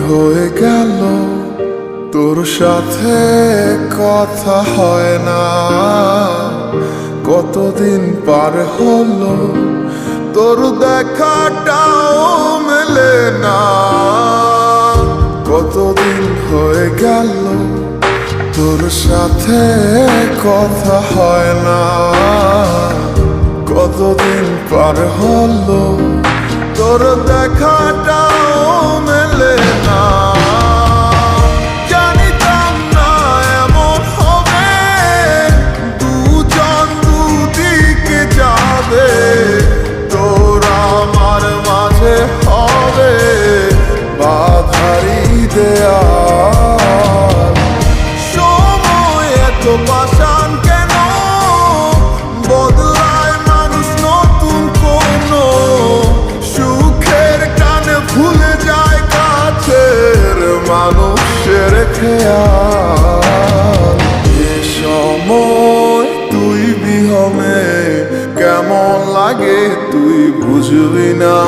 হয়ে গেল তোর সাথে কথা হয় না, কতদিন পার হলো তোর দেখাটাও মেলে না। কতদিন হয়ে গেল তোর সাথে কথা হয় না, কতদিন পার হলো তোর দেখাটাও মেলে না। জানিতাম না এমন হবে, দুজন দুদিকে যাবে, তোর আমার মাঝে হবে বাধারি দেয়াল। সময় এত পাষাণ কেন, বদলায় মানুষ নতুন কোনো, সুখের টানে ভুলে যায় কাছের মানুষের খেয়াল। এ সময় তুই বিহনে কেমন লাগে তুই বুঝবি না,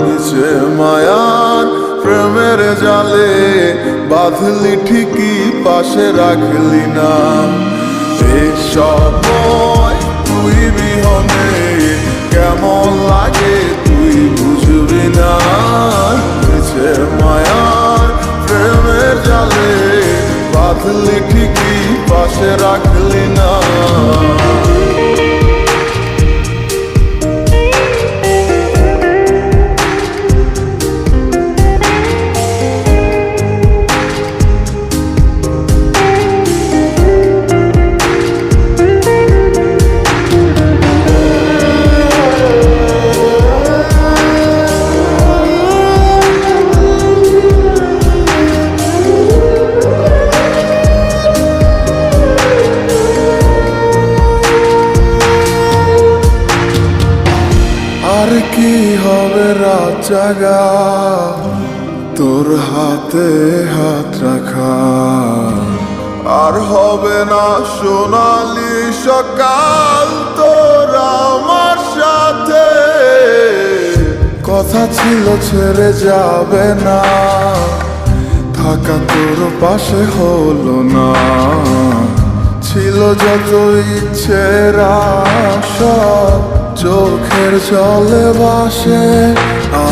নিচে মায়ার প্রেমের জালে বাঁধলি ঠিকই পাশে রাখলি না। এ সময় তুই বিহনে কেমন লাগে তুই বুঝবি না, নিচে মায়ার প্রেমের জালে বাঁধলি ঠিকই পাশে রাখলি না। আর কি হবে রাত জাগা তোর হাতে হাত রাখা, আর হবে না সোনালি সকাল তোর আমার সাথে। কথা ছিল ছেড়ে যাবে না, থাকা তোর পাশে হলো না, ছিল যত ইচ্ছের আশা চোখের জলে ভাসে।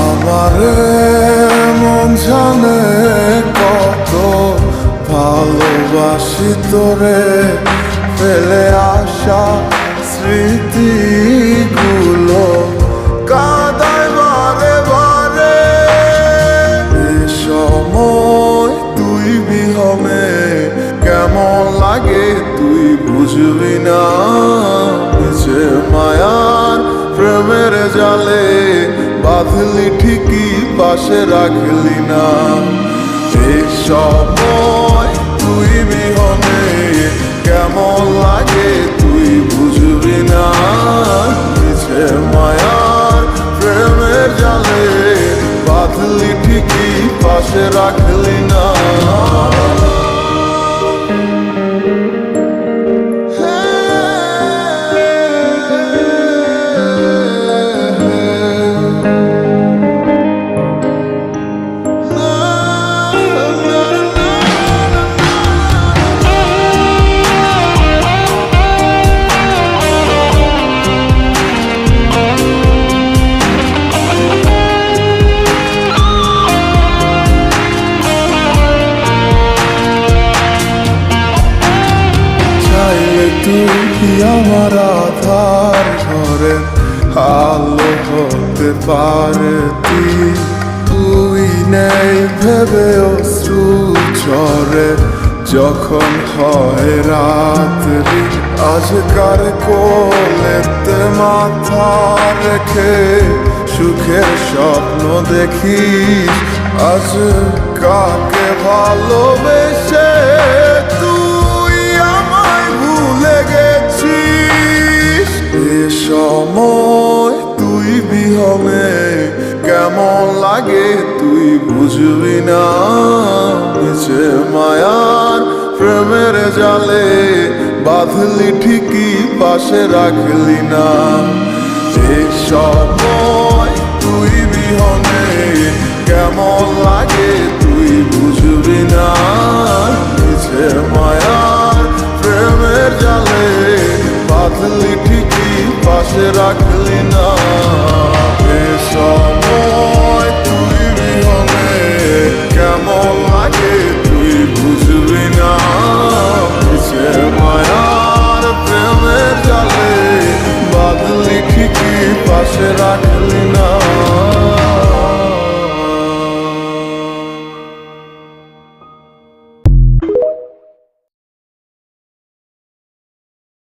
আমার মন জানে কত ভালোবাসি তোরে, ফেলে আসা স্মৃতিগুলো কাঁদায় বারে বারে। এ সময় তুই বিহনে কেমন লাগে তুই বুঝবি না, নিচে মায়ার প্রেমের জালে বাঁধলি ঠিকই পাশে রাখলি না। এই সময় তুই বিহনে কেমন লাগে তুই বুঝবি না, নিচে মায়ার প্রেমের জালে বাঁধলি ঠিকই পাশে রাখলি না। তুই আমার আধার ঘরে আলো হতে পারে, তুই নেই ভেবে অশ্রু ঝরে যখন হয় রাত্রি। আজকার কোলেতে মাথা রেখে সুখের স্বপ্ন দেখিস, আজ কাকে ভালোবেসে এ সময় তুই বিহনে কেমন লাগে তুই বুঝবি না, নিচে মায়ার প্রেমের জালে বাঁধলি ঠিকই পাশে রাখলি না। এ সময় তুই বিহনে কেমন লাগে পাশে রাখলি না